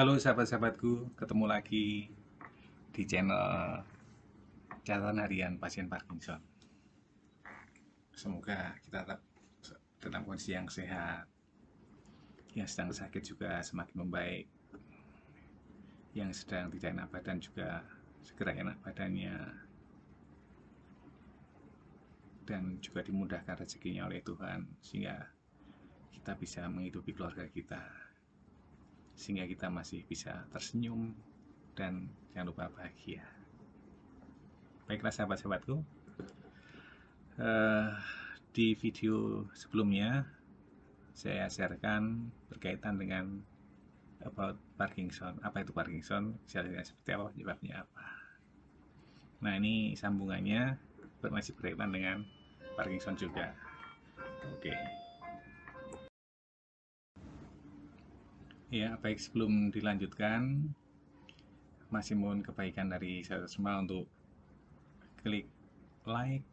Halo sahabat-sahabatku, ketemu lagi di channel catatan harian pasien Parkinson. Semoga kita tetap dalam kondisi yang sehat, yang sedang sakit juga semakin membaik, yang sedang tidak enak badan juga segera enak badannya, dan juga dimudahkan rezekinya oleh Tuhan, sehingga kita bisa menghidupi keluarga kita, sehingga kita masih bisa tersenyum dan jangan lupa bahagia. Baiklah sahabat-sahabatku, di video sebelumnya saya sharekan berkaitan dengan about Parkinson. Apa itu Parkinson? Gejalanya seperti apa? Penyebabnya apa? Nah, ini sambungannya masih berkaitan dengan Parkinson juga. Oke. Ya, baik, sebelum dilanjutkan, masih mohon kebaikan dari saya semua untuk klik like,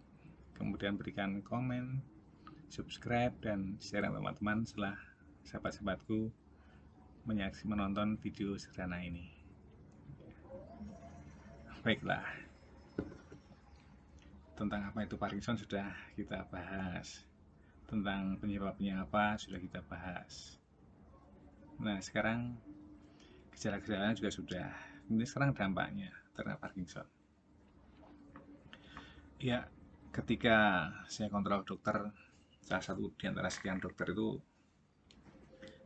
kemudian berikan komen, subscribe, dan share teman-teman setelah sahabat-sahabatku menonton video sederhana ini. Baiklah, tentang apa itu Parkinson sudah kita bahas, tentang penyebabnya apa sudah kita bahas. Nah, sekarang gejala-gejalanya juga sudah. Ini sekarang dampaknya terhadap Parkinson. Ya, ketika saya kontrol dokter, salah satu di antara sekian dokter itu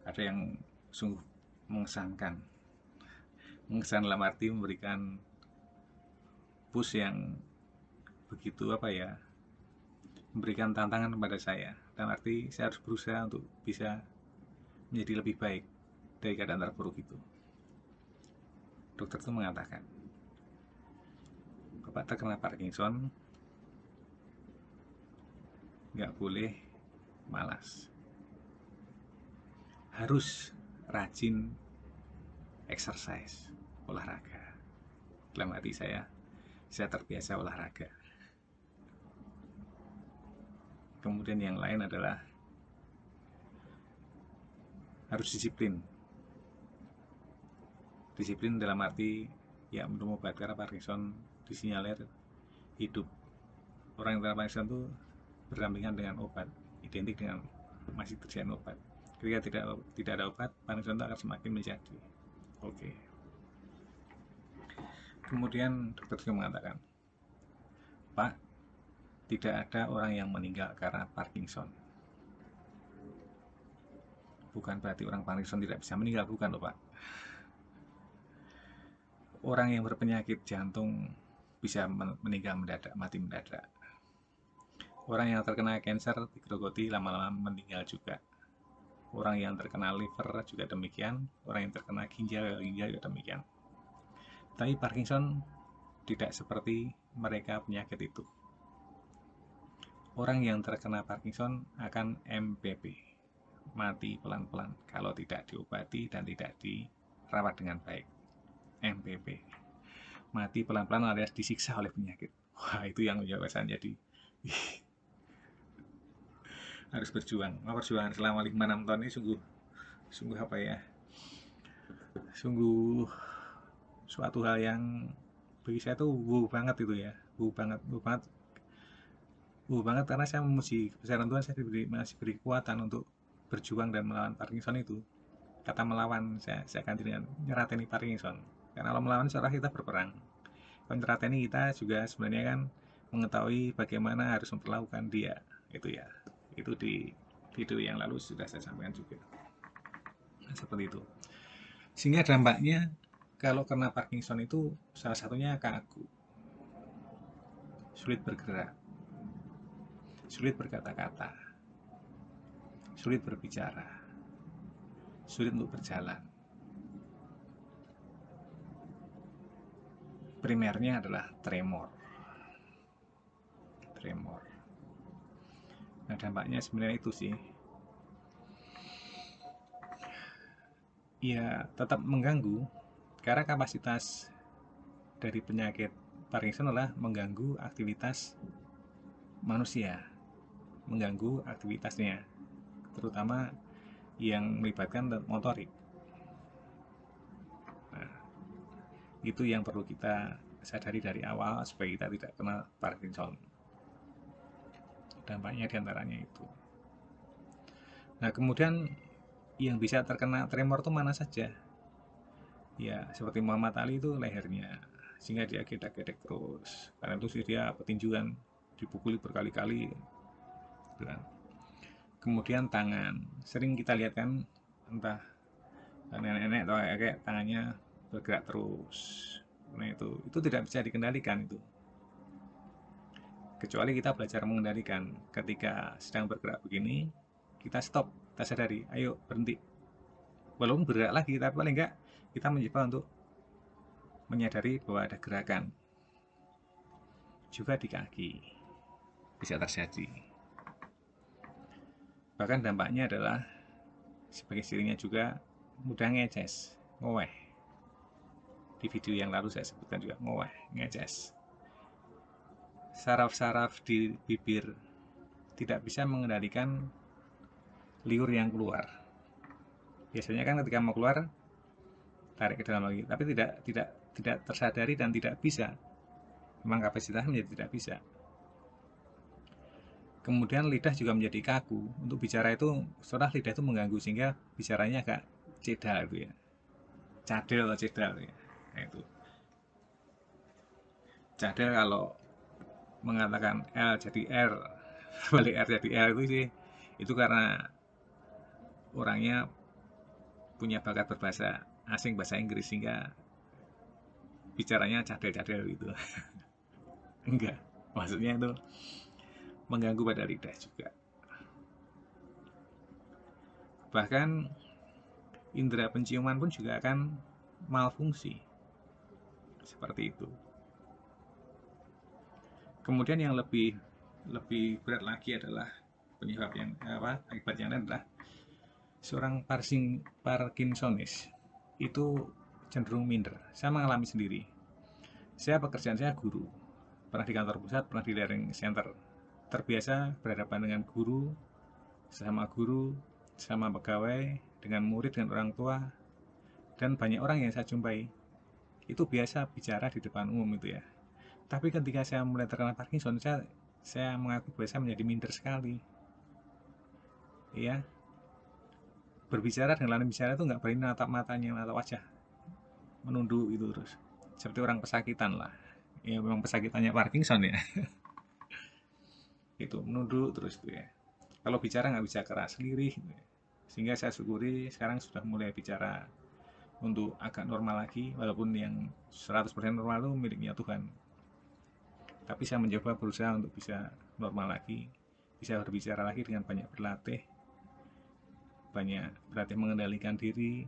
ada yang sungguh mengesankan. Mengesankan dalam arti memberikan push yang begitu memberikan tantangan kepada saya. Dalam arti saya harus berusaha untuk bisa menjadi lebih baik dari keadaan terburuk itu. Dokter itu mengatakan, Bapak terkena Parkinson, nggak boleh malas, harus rajin exercise, olahraga. Dalam hati saya terbiasa olahraga. Kemudian yang lain adalah harus disiplin. Disiplin dalam arti ya minum obat, karena Parkinson disinyalir hidup. Orang yang terkena Parkinson itu berdampingan dengan obat, identik dengan masih terjadi obat. Ketika tidak ada obat, Parkinson itu akan semakin menjadi. Oke. Kemudian dokter juga mengatakan, Pak, tidak ada orang yang meninggal karena Parkinson. Bukan berarti orang Parkinson tidak bisa meninggal, bukan loh Pak. Orang yang berpenyakit jantung bisa meninggal mendadak, mati mendadak. Orang yang terkena kanker digerogoti lama-lama meninggal juga. Orang yang terkena liver juga demikian. Orang yang terkena ginjal juga demikian. Tapi Parkinson tidak seperti mereka penyakit itu. Orang yang terkena Parkinson akan MPP, mati pelan-pelan kalau tidak diobati dan tidak dirawat dengan baik. MPP, mati pelan-pelan alias disiksa oleh penyakit. Wah, itu yang menyebabkan jadi harus berjuang. Perjuangan selama 5-6 tahun ini sungguh apa ya? Sungguh suatu hal yang bagi saya tuh banget itu ya. Banget karena saya memuji kebesaran Tuhan, saya masih beri kekuatan untuk berjuang dan melawan Parkinson itu. Kata melawan, saya ganti dengan nyerateni Parkinson. Karena kalau melawan seolah kita berperang. Kalau nyerateni kita juga sebenarnya kan mengetahui bagaimana harus memperlakukan dia. Itu ya. Itu di video yang lalu sudah saya sampaikan juga. Nah, seperti itu. Sehingga dampaknya kalau kena Parkinson itu salah satunya kaku, sulit bergerak, sulit berkata-kata, sulit berbicara, sulit untuk berjalan. Primernya adalah tremor. Nah, dampaknya sebenarnya itu sih. Ya, tetap mengganggu karena kapasitas dari penyakit Parkinson adalah mengganggu aktivitas manusia, mengganggu aktivitasnya, terutama yang melibatkan motorik. Itu yang perlu kita sadari dari awal supaya kita tidak kena Parkinson. Dampaknya diantaranya itu. Nah, kemudian yang bisa terkena tremor itu mana saja? Ya, seperti Muhammad Ali itu lehernya, sehingga dia gedek-gedek terus. Karena itu sih dia petinjuan, dipukuli berkali-kali. Gitu kan. Kemudian tangan, sering kita lihat kan, entah nenek-nenek atau kayak tangannya bergerak terus. Nah itu tidak bisa dikendalikan itu. Kecuali kita belajar mengendalikan. Ketika sedang bergerak begini, kita stop, kita sadari, ayo berhenti. Walaupun bergerak lagi, tapi paling enggak kita mencoba untuk menyadari bahwa ada gerakan. Juga di kaki bisa terjadi. Bahkan dampaknya adalah sebagai sirinya juga mudah ngeces, ngoweh. Di video yang lalu saya sebutkan juga ngoweh, ngeces. Saraf-saraf di bibir tidak bisa mengendalikan liur yang keluar. Biasanya kan ketika mau keluar tarik ke dalam lagi, tapi tidak tersadari dan tidak bisa. Memang kapasitasnya menjadi tidak bisa. Kemudian lidah juga menjadi kaku. Untuk bicara itu, seolah lidah itu mengganggu sehingga bicaranya agak cedal gitu ya. Cadel atau cedal ya. Nah, itu. Cadel kalau mengatakan L jadi R, balik R jadi L itu sih, itu karena orangnya punya bakat berbahasa asing, bahasa Inggris, sehingga bicaranya cadel-cadel gitu. Enggak, maksudnya itu mengganggu pada lidah juga. Bahkan indera penciuman pun juga akan malfungsi seperti itu. Kemudian yang lebih berat lagi adalah penyebab yang akibat yang lain adalah seorang Parkinsonis itu cenderung minder. Saya mengalami sendiri. Saya pekerjaan saya guru, pernah di kantor pusat, pernah di learning center. Terbiasa berhadapan dengan guru, sama pegawai, dengan murid, dengan orang tua, dan banyak orang yang saya jumpai. Itu biasa bicara di depan umum itu ya. Tapi ketika saya mulai terkena Parkinson, saya mengaku bahwa saya menjadi minder sekali. Ya, berbicara dengan lawan bicara itu nggak berani natap matanya atau wajah, menunduk itu terus. Seperti orang pesakitan lah. Ya memang pesakitannya Parkinson ya. Itu menunduk terus tuh ya. Kalau bicara nggak bisa keras, lirih gitu ya. Sehingga saya syukuri sekarang sudah mulai bicara untuk agak normal lagi, walaupun yang 100% normal itu miliknya Tuhan. Tapi saya mencoba berusaha untuk bisa normal lagi, bisa berbicara lagi dengan banyak berlatih mengendalikan diri,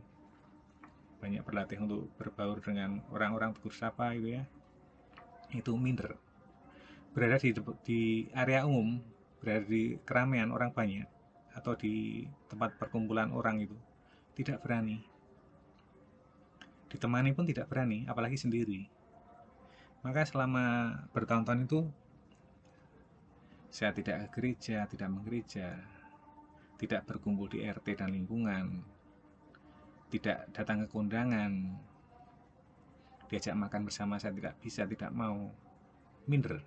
banyak berlatih untuk berbaur dengan orang-orang tegur sapa gitu ya. Itu minder. Berada di area umum, berada di keramaian orang banyak, atau di tempat perkumpulan orang itu tidak berani. Ditemani pun tidak berani, apalagi sendiri. Maka selama bertahun-tahun itu saya tidak ke gereja, tidak menggereja, tidak berkumpul di RT dan lingkungan, tidak datang ke kondangan, diajak makan bersama saya tidak bisa, tidak mau, minder,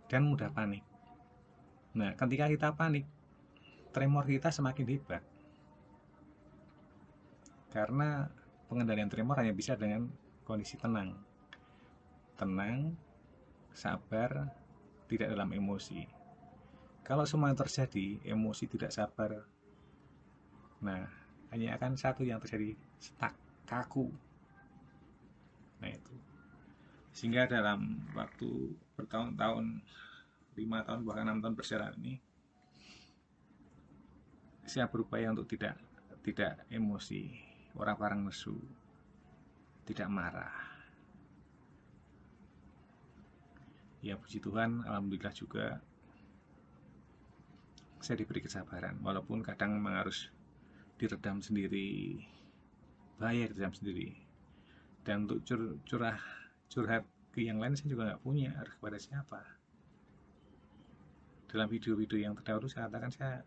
dan mudah panik. Nah, ketika kita panik, tremor kita semakin hebat. Karena pengendalian tremor hanya bisa dengan kondisi tenang. Tenang, sabar, tidak dalam emosi. Kalau semua yang terjadi, emosi, tidak sabar, nah hanya akan satu yang terjadi, stuck, kaku. Nah itu. Sehingga dalam waktu bertahun-tahun, 5 tahun bahkan 6 tahun perjalanan ini, saya berupaya untuk tidak emosi, orang-orang nesu, tidak marah. Ya puji Tuhan, alhamdulillah juga saya diberi kesabaran, walaupun kadang memang harus diredam sendiri, bahaya diredam sendiri. Dan untuk curhat ke yang lain saya juga nggak punya, harus kepada siapa. Dalam video-video yang terdahulu saya katakan saya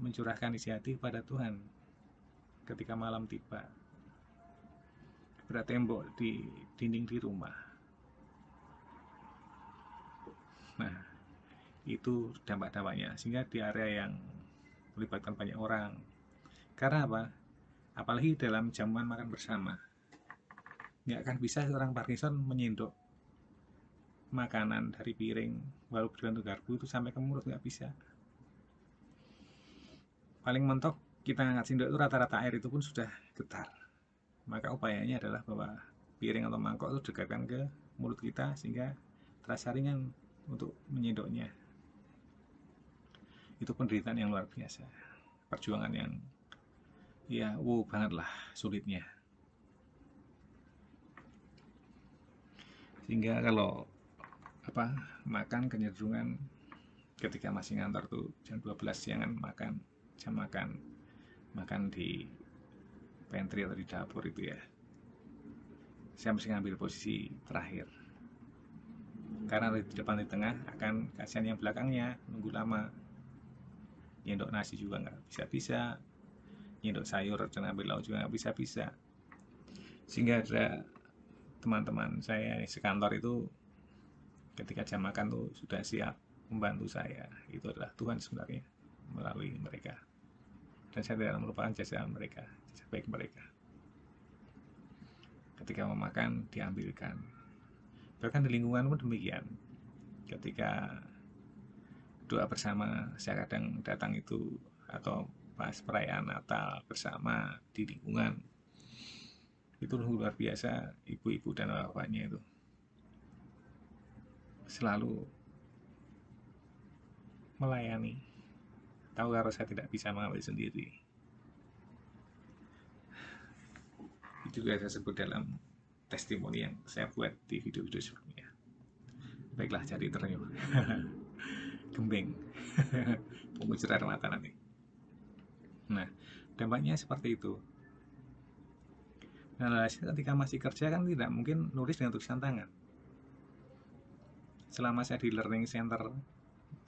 mencurahkan isi hati kepada Tuhan, ketika malam tiba, berat tembok di dinding di rumah. Nah, itu dampak-dampaknya, sehingga di area yang melibatkan banyak orang. Karena apa? Apalagi dalam jamuan makan bersama, nggak akan bisa seorang Parkinson menyendok makanan dari piring walau berbentuk garpu itu sampai ke mulut, nggak bisa. Paling mentok kita angkat sendok itu rata-rata air itu pun sudah getar. Maka upayanya adalah bahwa piring atau mangkok itu dekatkan ke mulut kita sehingga terasa ringan untuk menyendoknya. Itu penderitaan yang luar biasa, perjuangan yang ya wow banget lah sulitnya. Sehingga kalau makan kecenderungan ketika masih ngantor tuh jam 12 siangan makan, jam makan di pantry atau di dapur itu ya, saya mesti ngambil posisi terakhir karena di depan di tengah akan kasihan yang belakangnya nunggu lama. Nyendok nasi juga nggak bisa-bisa, nyendok sayur dan ambil lauk juga nggak bisa-bisa. Sehingga ada teman-teman saya sekantor itu ketika jam makan tuh sudah siap membantu saya. Itu adalah Tuhan sebenarnya melalui mereka, dan saya tidak melupakan jasa mereka, jasa baik mereka. Ketika mau makan diambilkan. Bahkan di lingkungan pun demikian. Ketika doa bersama saya kadang datang itu, atau pas perayaan Natal bersama di lingkungan, itu luar biasa. Ibu-ibu dan bapaknya itu selalu melayani, tahu kalau saya tidak bisa mengambil sendiri. Itu juga saya sebut dalam testimoni yang saya buat di video-video sebelumnya. Baiklah, jadi ternyuh gembeng pengucur air mata nanti. Nah, dampaknya seperti itu. Nah, ketika masih kerja kan tidak mungkin nulis dengan tulisan tangan. Selama saya di learning center,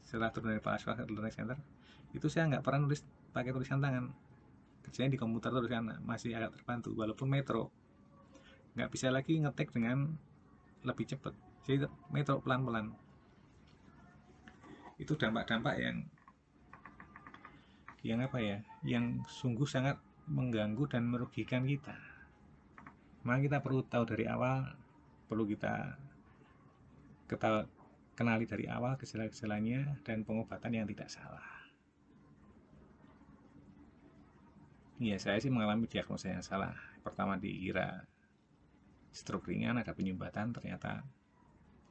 setelah turun dari Pak ke learning center, itu saya nggak pernah nulis pakai tulisan tangan. Kerjanya di komputer terus kan, masih agak terbantu. Walaupun metro, nggak bisa lagi ngetik dengan lebih cepat. Jadi metro pelan-pelan. Itu dampak-dampak yang apa ya, yang sungguh sangat mengganggu dan merugikan kita. Maka kita perlu tahu dari awal, perlu kita kenali dari awal gejala-gejalanya dan pengobatan yang tidak salah. Iya, saya sih mengalami diagnosa yang salah. Pertama dikira stroke ringan, ada penyumbatan, ternyata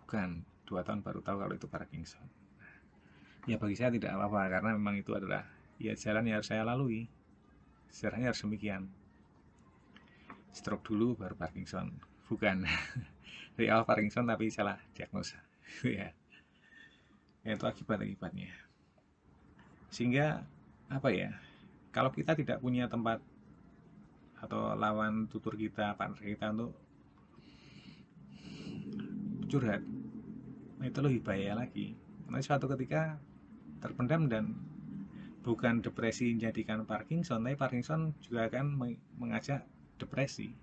bukan. 2 tahun baru tahu kalau itu Parkinson. Ya bagi saya tidak apa-apa, karena memang itu adalah ya jalan yang harus saya lalui. Sejarahnya harus demikian. Stroke dulu baru Parkinson, bukan. Dari awal Parkinson tapi salah diagnosa. Ya, itu akibat-akibatnya. Sehingga apa ya, kalau kita tidak punya tempat atau lawan tutur kita, partner kita untuk curhat, itu lebih bahaya lagi. Nanti suatu ketika terpendam dan bukan depresi menjadikan Parkinson, tapi Parkinson juga akan mengajak depresi.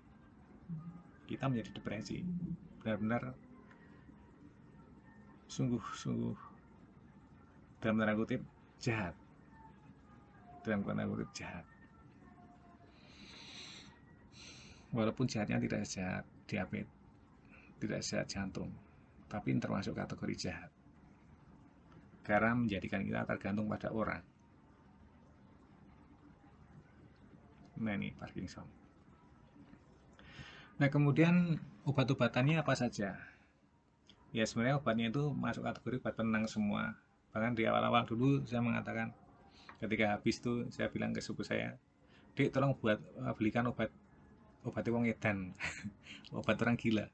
Kita menjadi depresi. Benar-benar sungguh-sungguh dalam tanda kutip jahat. Dalam tanda kutip jahat. Walaupun jahatnya tidak sejahat diabetes, tidak sejahat jantung, tapi termasuk kategori jahat. Karena menjadikan kita tergantung pada orang. Nah ini Parkinson. Nah kemudian obat-obatannya apa saja? Ya sebenarnya obatnya itu masuk kategori obat penenang semua. Bahkan di awal-awal dulu saya mengatakan, ketika habis itu saya bilang ke sepupu saya, "Dek tolong belikan obat wong edan." Obat orang gila.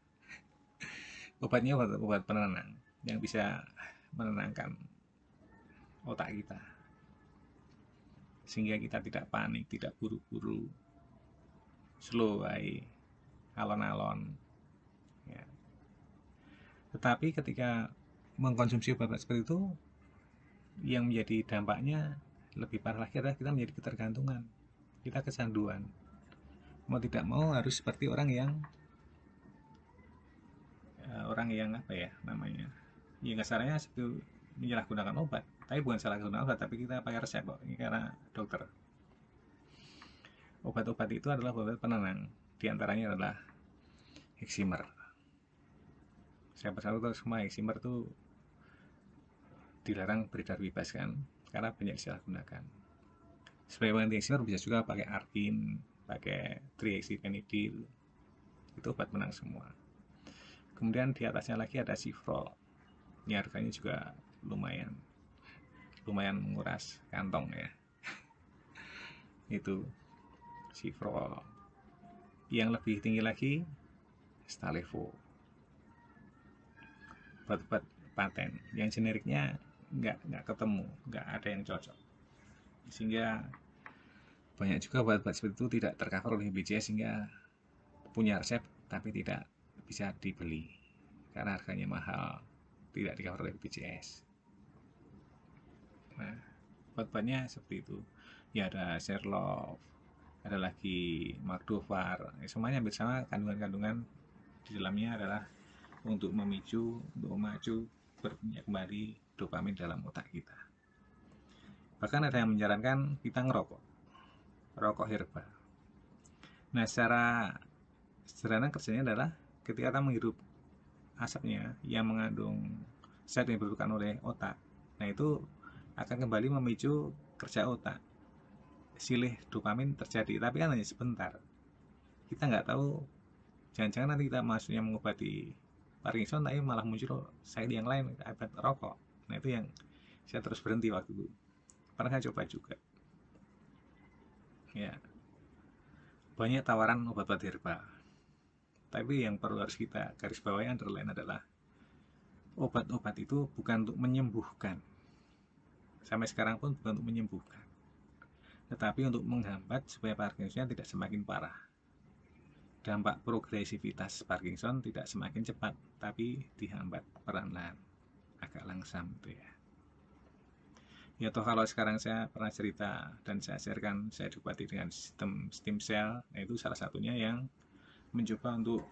Obatnya obat penenang yang bisa menenangkan otak kita, sehingga kita tidak panik, tidak buru-buru, slow way, alon-alon ya. Tetapi ketika mengkonsumsi obat seperti itu, yang menjadi dampaknya lebih parah lagi adalah kita menjadi ketergantungan, kita kecanduan. mau tidak mau harus seperti orang yang apa ya namanya, ya kasarnya itu menyalahgunakan obat, tapi bukan salah gunakan obat, tapi kita pakai resep kok ini karena dokter. Obat-obat itu adalah obat penenang, diantaranya adalah Heximer. Saya tahu semua Heximer itu dilarang beredar bebas kan, karena banyak disalahgunakan. Sebagai pengganti Heximer bisa juga pakai Arkin, pakai trihexyphenidyl, itu obat penenang semua. Kemudian di atasnya lagi ada Cifrol, ini harganya juga lumayan menguras kantong ya. Itu Cifrol. Yang lebih tinggi lagi Stalevo, obat-obat paten yang generiknya nggak ketemu, nggak ada yang cocok, sehingga banyak juga obat-obat seperti itu tidak tercover oleh BPJS, sehingga punya resep tapi tidak bisa dibeli karena harganya mahal, tidak di cover oleh BPJS. Nah, obat-obatnya seperti itu ya, ada Sherlock, ada lagi Magdovar, semuanya hampir sama, kandungan-kandungan di dalamnya adalah untuk memacu berpunya kembali dopamin dalam otak kita. Bahkan ada yang menyarankan kita rokok herbal. Nah, secara sederhana kerjanya adalah ketika kita menghirup asapnya yang mengandung zat yang dibutuhkan oleh otak, nah itu akan kembali memicu kerja otak, silih dopamin terjadi, tapi kan hanya sebentar. Kita nggak tahu, jangan-jangan nanti kita maksudnya mengobati Parkinson tapi malah muncul side yang lain akibat rokok. Nah itu yang saya terus berhenti waktu itu. Pernah saya coba juga ya, banyak tawaran obat-obat herbal, tapi yang perlu harus kita garis bawahi underline adalah obat-obat itu bukan untuk menyembuhkan, sampai sekarang pun bukan untuk menyembuhkan, tetapi untuk menghambat supaya Parkinson tidak semakin parah. Dampak progresivitas Parkinson tidak semakin cepat, tapi dihambat perlahan-lahan, agak langsam gitu ya. Ya toh kalau sekarang saya pernah cerita dan saya sharekan, saya diobati dengan sistem stem cell, nah itu salah satunya yang mencoba untuk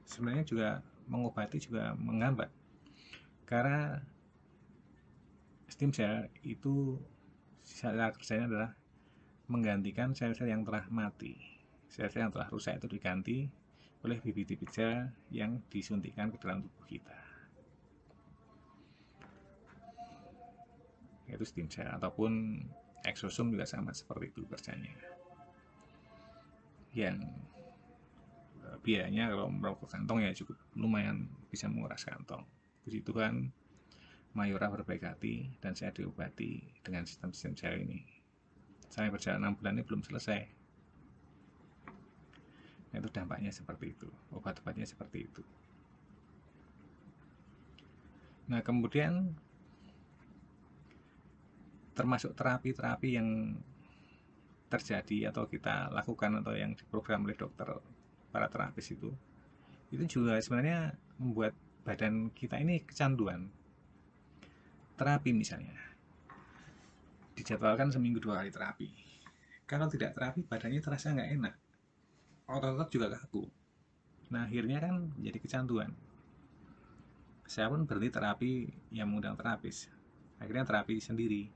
sebenarnya juga mengobati juga menghambat, karena stem cell itu cara kerjanya adalah menggantikan sel-sel yang telah mati. Sel-sel yang telah rusak itu diganti oleh bibit-bibit sel yang disuntikkan ke dalam tubuh kita, yaitu stem cell ataupun exosome juga sama seperti itu kerjanya. Yang biayanya kalau merokok kantong ya cukup lumayan bisa menguras kantong. Puji Tuhan Mayora berbaik hati dan saya diobati dengan sistem stem cell ini. Saya berjalan 6 bulan ini belum selesai. Nah, itu dampaknya seperti itu, obat-obatnya seperti itu. Nah kemudian termasuk terapi-terapi yang terjadi atau kita lakukan atau yang diprogram oleh dokter, para terapis itu juga sebenarnya membuat badan kita ini kecanduan. Terapi misalnya dijadwalkan seminggu 2 kali terapi, kalau tidak terapi badannya terasa nggak enak, otot-otot juga kaku. Nah akhirnya kan jadi kecanduan. Saya pun berhenti terapi yang mengundang terapis, akhirnya terapi sendiri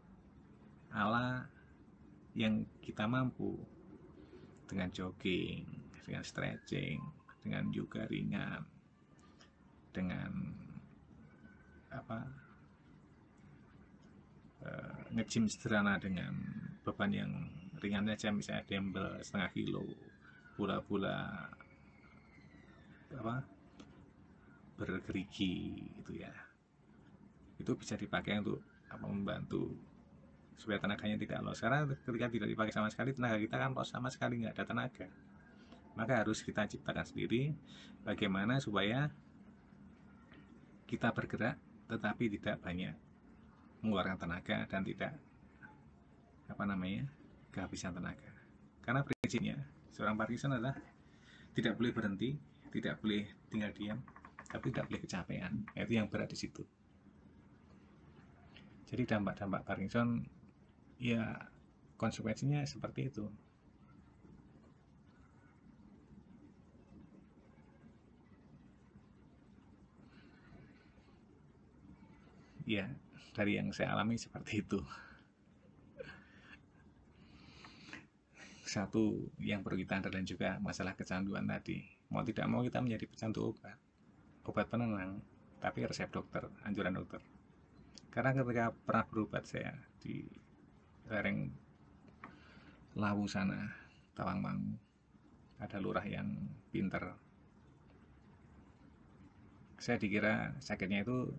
ala yang kita mampu, dengan jogging, dengan stretching, dengan yoga ringan, dengan nge-gym sederhana dengan beban yang ringan saja, misalnya dumbbell setengah kilo, bola-bola bergerigi itu ya, itu bisa dipakai untuk membantu supaya tenaganya tidak loss, karena ketika tidak dipakai sama sekali tenaga kita kan loss sama sekali, nggak ada tenaga. Maka harus kita ciptakan sendiri bagaimana supaya kita bergerak tetapi tidak banyak mengeluarkan tenaga dan tidak kehabisan tenaga. Karena prinsipnya seorang Parkinson adalah tidak boleh berhenti, tidak boleh tinggal diam, tapi tidak boleh kecapean. Itu yang berat di situ. Jadi dampak-dampak Parkinson ya konsekuensinya seperti itu. Ya, dari yang saya alami seperti itu. Satu yang perlu kita andalan juga masalah kecanduan tadi. Mau tidak mau kita menjadi pecandu obat. Obat penenang, tapi resep dokter, anjuran dokter. Karena ketika pernah berobat saya di lereng Lawu sana, Tawangmangu, ada lurah yang pinter. Saya dikira sakitnya itu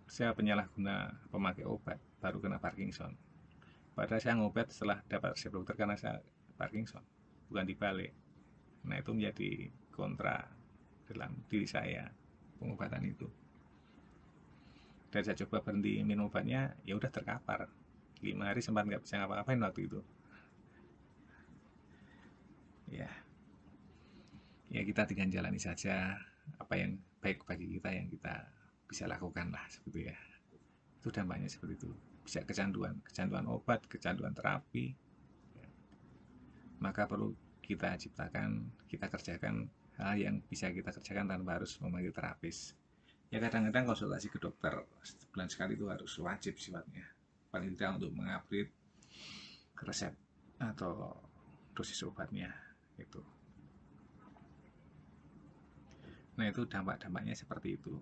saya penyalahguna pemakai obat, baru kena Parkinson. Padahal saya ngobat setelah dapat resep dokter karena saya Parkinson, bukan dibalik. Nah itu menjadi kontra dalam diri saya pengobatan itu. Dan saya coba berhenti minum obatnya, ya udah terkapar. 5 hari sempat nggak bisa ngapa-ngapain waktu itu. Ya, ya kita tinggal jalani saja apa yang baik bagi kita yang kita bisa lakukan lah seperti ya. Itu dampaknya seperti itu. Bisa kecanduan, kecanduan obat, kecanduan terapi. Maka perlu kita ciptakan, kita kerjakan hal yang bisa kita kerjakan tanpa harus memanggil terapis. Ya kadang-kadang konsultasi ke dokter sebulan sekali itu harus wajib sifatnya. Paling tidak untuk mengupdate resep atau dosis obatnya itu. Nah itu dampak-dampaknya seperti itu.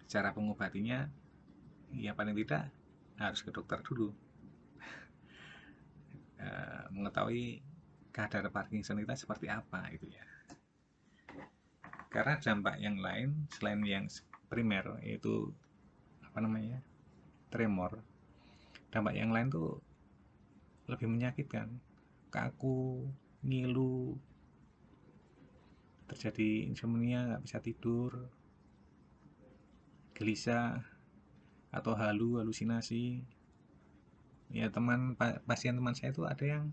Cara pengobatinya ya paling tidak harus ke dokter dulu. Mengetahui kadar Parkinson kita seperti apa itu ya. Karena dampak yang lain selain yang primer yaitu apa namanya tremor, dampak yang lain tuh lebih menyakitkan, kaku, ngilu, terjadi insomnia, nggak bisa tidur, gelisah, atau halusinasi. Ya pasien teman saya itu ada yang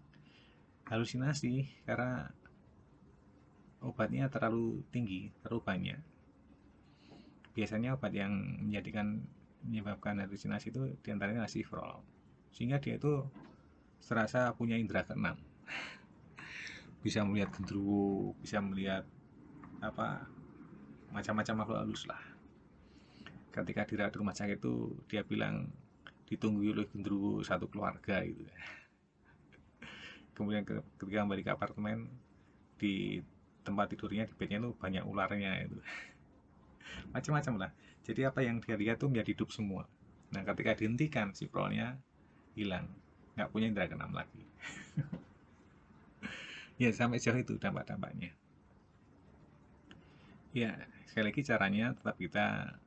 halusinasi karena obatnya terlalu tinggi, terlalu banyak. Biasanya obat yang menyebabkan halusinasi itu diantaranya Ciprofloxacin, sehingga dia itu serasa punya indera keenam, bisa melihat genderuwo, bisa melihat apa macam-macam makhluk halus lah. Ketika dirawat di rumah sakit itu dia bilang ditunggu oleh genderuwo satu keluarga gitu. Kemudian ketika kembali ke apartemen, di tempat tidurnya di bednya itu banyak ularnya itu. Macam-macam lah. Jadi apa yang dia lihat tuh menjadi hidup semua. Nah ketika dihentikan si prolnya hilang, nggak punya indera keenam lagi. Ya sampai jauh itu dampak-dampaknya. Ya sekali lagi caranya tetap kita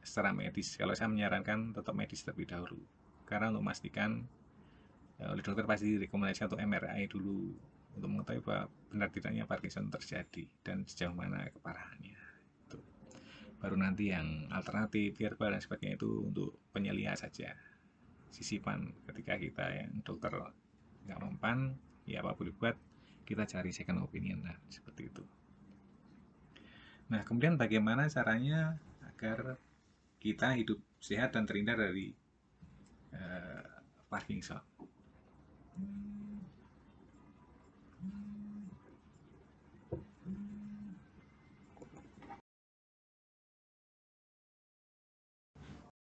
secara medis. Kalau saya menyarankan tetap medis terlebih dahulu. Karena untuk memastikan oleh dokter pasti rekomendasi untuk MRI dulu untuk mengetahui bahwa benar tidaknya Parkinson terjadi dan sejauh mana keparahannya. Itu. Baru nanti yang alternatif, herbal dan sebagainya itu untuk penyelia saja. Sisipan ketika kita yang dokter nggak mempan, ya apa boleh buat, kita cari second opinion lah, seperti itu. Nah, kemudian bagaimana caranya agar kita hidup sehat dan terhindar dari Parkinson?